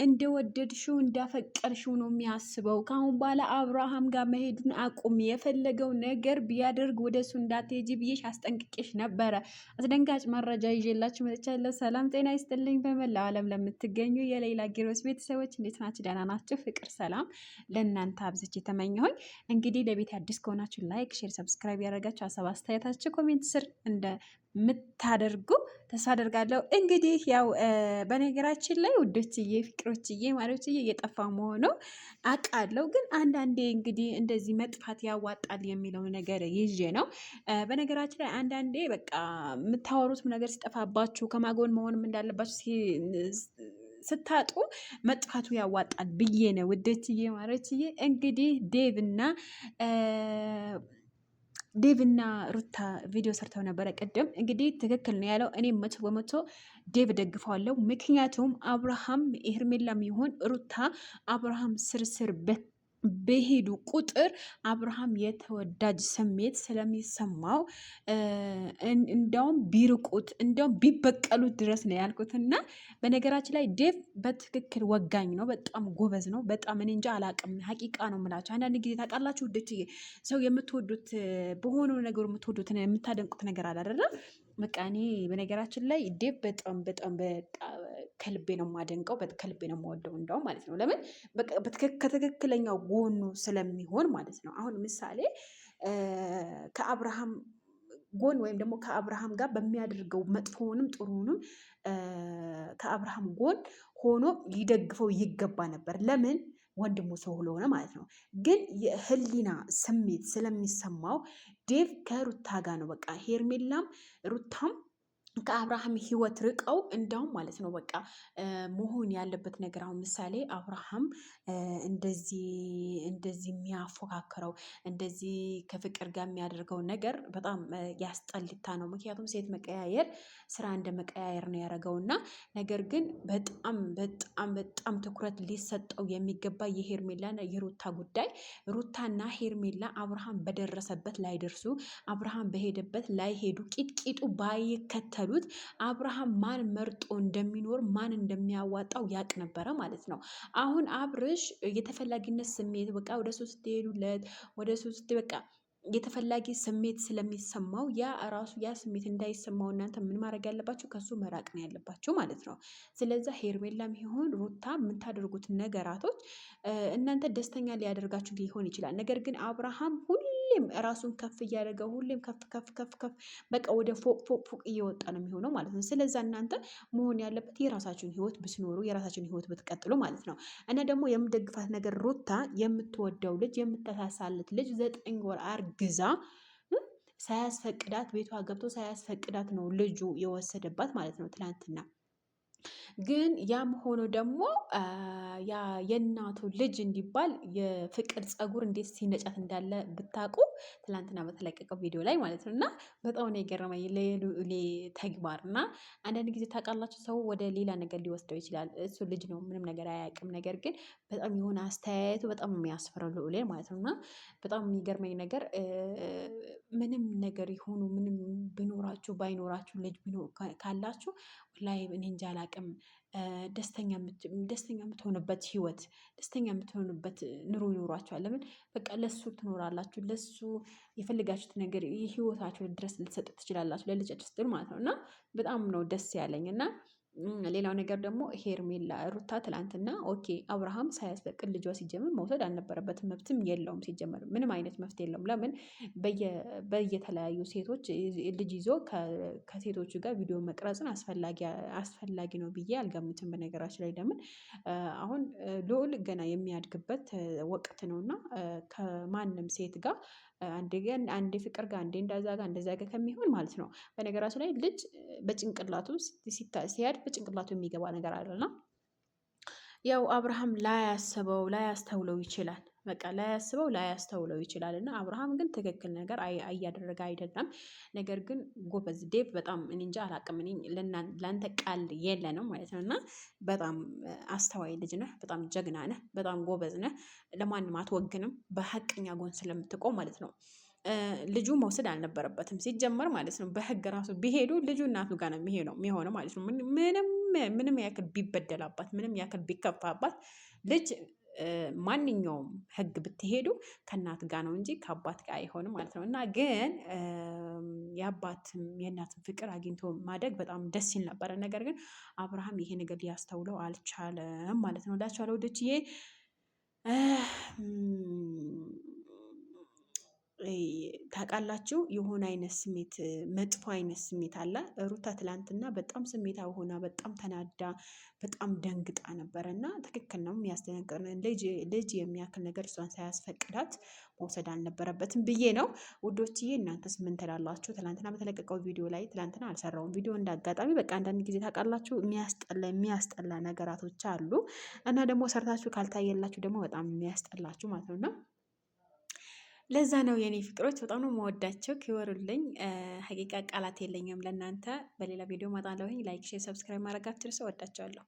እንደወደድሽው እንዳፈቀርሽው ነው የሚያስበው። ከአሁን በኋላ አብርሃም ጋር መሄዱን አቁሚ። የፈለገው ነገር ቢያደርግ ወደ እሱ እንዳትሄጂ ብዬሽ አስጠንቅቄሽ ነበረ። አስደንጋጭ መረጃ ይዤላችሁ መጥቻለሁ። ሰላም ጤና ይስጥልኝ። በመላው ዓለም ለምትገኙ የሌላ ጊሮስ ቤተሰቦች እንዴት ናችሁ? ደህና ናችሁ? ፍቅር ሰላም ለእናንተ አብዝቼ ተመኘሁኝ። እንግዲህ ለቤት አዲስ ከሆናችሁ ላይክ፣ ሼር፣ ሰብስክራይብ ያደረጋችሁ ሀሳብ አስተያየታችሁ ኮሜንት ስር እንደምታደርጉ ተስፋ አደርጋለሁ። እንግዲህ ያው በነገራችን ላይ ውዶችዬ፣ ፍቅሮችዬ፣ ማሪዎችዬ እየጠፋ መሆኑ አውቃለሁ። ግን አንዳንዴ እንግዲህ እንደዚህ መጥፋት ያዋጣል የሚለው ነገር ይዤ ነው። በነገራችን ላይ አንዳንዴ በቃ የምታወሩትም ነገር ሲጠፋባችሁ ከማጎን መሆንም እንዳለባችሁ ስታጡ መጥፋቱ ያዋጣል ብዬ ነው ውዶችዬ፣ ማሪዎችዬ። እንግዲህ ዴቭና ሩታ ቪዲዮ ሰርተው ነበረ ቅድም። እንግዲህ ትክክል ነው ያለው። እኔ 100% ዴቭ ደግፈዋለሁ። ምክንያቱም አብርሃም ሄርሜላም ይሁን ሩታ አብርሃም ስርስር በሄዱ ቁጥር አብርሃም የተወዳጅ ስሜት ስለሚሰማው እንደውም ቢርቁት እንደውም ቢበቀሉት ድረስ ነው ያልኩት። እና በነገራችን ላይ ዴቭ በትክክል ወጋኝ ነው። በጣም ጎበዝ ነው። በጣም እኔ እንጃ አላቅም። ሀቂቃ ነው የምላቸው። አንዳንድ ጊዜ ታውቃላችሁ ውዶች፣ ሰው የምትወዱት በሆነ ነገሩ የምትወዱት የምታደንቁት ነገር አለ አይደለም። በቃ እኔ በነገራችን ላይ ዴቭ በጣም በጣም ከልቤ ነው የማደንቀው፣ ከልቤ ነው የማወደው እንደውም ማለት ነው። ለምን ከትክክለኛው ጎኑ ስለሚሆን ማለት ነው። አሁን ምሳሌ ከአብርሃም ጎን ወይም ደግሞ ከአብርሃም ጋር በሚያደርገው መጥፎውንም ጥሩንም ከአብርሃም ጎን ሆኖ ሊደግፈው ይገባ ነበር። ለምን? ወንድሙ ሰው ስለሆነ ማለት ነው። ግን የህሊና ስሜት ስለሚሰማው ዴቭ ከሩታ ጋር ነው። በቃ ሄርሜላም ሩታም ከአብርሃም ህይወት ርቀው እንዳውም ማለት ነው በቃ መሆን ያለበት ነገር አሁን ምሳሌ አብርሃም እንደዚህ የሚያፎካክረው እንደዚህ ከፍቅር ጋር የሚያደርገው ነገር በጣም ያስጠልታ ነው። ምክንያቱም ሴት መቀያየር ስራ እንደ መቀያየር ነው ያደረገውና ነገር ግን በጣም በጣም በጣም ትኩረት ሊሰጠው የሚገባ የሄርሜላና የሩታ ጉዳይ። ሩታና ሄርሜላ አብርሃም በደረሰበት ላይደርሱ፣ አብርሃም በሄደበት ላይሄዱ፣ ቂጥቂጡ ባይከተሉ አብርሃም ማን መርጦ እንደሚኖር ማን እንደሚያዋጣው ያቅ ነበረ ማለት ነው። አሁን አብርሽ የተፈላጊነት ስሜት በቃ ወደ ሶስት ሄዱለት ወደ ሶስት በቃ የተፈላጊ ስሜት ስለሚሰማው ያ ስሜት እንዳይሰማው እናንተ ምን ማድረግ ያለባችሁ? ከሱ መራቅ ነው ያለባችሁ ማለት ነው። ስለዚህ ሄርሜላም ይሁን ሩታ የምታደርጉት ነገራቶች እናንተ ደስተኛ ሊያደርጋችሁ ሊሆን ይችላል። ነገር ግን አብርሃም ሁሌም ራሱን ከፍ እያደረገ ሁሌም ከፍ ከፍ ከፍ ከፍ በቃ ወደ ፎቅ ፎቅ ፎቅ እየወጣ ነው የሚሆነው ማለት ነው። ስለዛ እናንተ መሆን ያለበት የራሳችሁን ህይወት ብትኖሩ የራሳችሁን ህይወት ብትቀጥሉ ማለት ነው። እና ደግሞ የምደግፋት ነገር ሩታ የምትወደው ልጅ የምትሳሳለት ልጅ 9 ወር አርግዛ ሳያስፈቅዳት ቤቷ ገብቶ ሳያስፈቅዳት ነው ልጁ የወሰደባት ማለት ነው ትላንትና። ግን ያም ሆኖ ደግሞ የእናቱ ልጅ እንዲባል የፍቅር ፀጉር እንዴት ሲነጫት እንዳለ ብታውቁ ትላንትና በተለቀቀው ቪዲዮ ላይ ማለት ነው። እና በጣም ነው የገረመኝ ለሉሌ ተግባር። እና አንዳንድ ጊዜ ታውቃላችሁ ሰው ወደ ሌላ ነገር ሊወስደው ይችላል። እሱ ልጅ ነው፣ ምንም ነገር አያውቅም። ነገር ግን በጣም የሆነ አስተያየቱ በጣም የሚያስፈራው ልዑሌ ማለት ነው። እና በጣም የሚገርመኝ ነገር ምንም ነገር ይሆኑ ምንም ቢኖራችሁ ባይኖራችሁ ልጅ ካላችሁ ላይ እኔ እንጃ አላውቅም ደስተኛ የምትሆኑበት ህይወት ደስተኛ የምትሆኑበት ኑሮ ይኖሯቸዋል። ለምን በቃ ለሱ ትኖራላችሁ፣ ለሱ የፈልጋችሁት ነገር የህይወታችሁ ድረስ ልትሰጡ ትችላላችሁ፣ ለልጃችሁ ስትሉ ማለት ነው። እና በጣም ነው ደስ ያለኝ። እና ሌላው ነገር ደግሞ ሄርሜላ ሩታ ትላንትና ኦኬ አብርሃም ሳያስፈቅድ ልጇ ሲጀምር መውሰድ አልነበረበትም፣ መብትም የለውም። ሲጀመር ምንም አይነት መፍት የለውም። ለምን በየተለያዩ ሴቶች ልጅ ይዞ ከሴቶቹ ጋር ቪዲዮ መቅረጽን አስፈላጊ ነው ብዬ አልገምትም። በነገራችን ላይ ለምን አሁን ልዑል ገና የሚያድግበት ወቅት ነው እና ከማንም ሴት ጋር አንዴ ፍቅር ጋር አንዴ እንዳዛ ጋር እንደዛ ጋር ከሚሆን ማለት ነው። በነገራችን ላይ ልጅ በጭንቅላቱ ሲያድ በጭንቅላቱ የሚገባ ነገር አለና ያው አብርሃም ላያስበው ላያስተውለው ይችላል። በቃ ላያስተውለው ይችላል። እና አብርሃም ግን ትክክል ነገር እያደረገ አይደለም። ነገር ግን ጎበዝ ዴቭ በጣም እኔ እንጃ አላቅም። ለአንተ ቃል የለንም ማለት ነው። እና በጣም አስተዋይ ልጅ ነህ፣ በጣም ጀግና ነህ፣ በጣም ጎበዝ ነህ። ለማንም አትወግንም፣ በሀቀኛ ጎን ስለምትቆም ማለት ነው። ልጁ መውሰድ አልነበረበትም ሲጀመር ማለት ነው። በህግ ራሱ ቢሄዱ ልጁ እናቱ ጋር ነው የሚሆነው ማለት ነው። ምንም ምንም ያክል ቢበደላባት፣ ምንም ያክል ቢከፋባት ልጅ ማንኛውም ህግ ብትሄዱ ከእናት ጋር ነው እንጂ ከአባት ጋር አይሆንም ማለት ነው። እና ግን የአባትም የእናትም ፍቅር አግኝቶ ማደግ በጣም ደስ ይል ነበረ። ነገር ግን አብርሃም ይሄ ነገር ሊያስተውለው አልቻለም ማለት ነው። ላችኋለሁ ወደችዬ ታውቃላችሁ የሆነ አይነት ስሜት መጥፎ አይነት ስሜት አለ። ሩታ ትላንትና በጣም ስሜታዊ ሆና በጣም ተናዳ በጣም ደንግጣ ነበረ እና ትክክል ነው። የሚያስደነግጥ ልጅ የሚያክል ነገር እሷን ሳያስፈቅዳት መውሰድ አልነበረበትም ብዬ ነው ውዶችዬ። እናንተስ ምን ትላላችሁ? ትላንትና በተለቀቀው ቪዲዮ ላይ ትላንትና አልሰራውም ቪዲዮ እንዳጋጣሚ በቃ አንዳንድ ጊዜ ታውቃላችሁ የሚያስጠላ ነገራቶች አሉ እና ደግሞ ሰርታችሁ ካልታየላችሁ ደግሞ በጣም የሚያስጠላችሁ ማለት ነው እና ለዛ ነው የኔ ፍቅሮች በጣም ነው የምወዳቸው። ክበሩልኝ። ሀቂቃ ቃላት የለኝም ለእናንተ። በሌላ ቪዲዮ እመጣለሁ። ላይክ፣ ሼር፣ ሰብስክራይብ ማድረጋችሁ እወዳቸዋለሁ።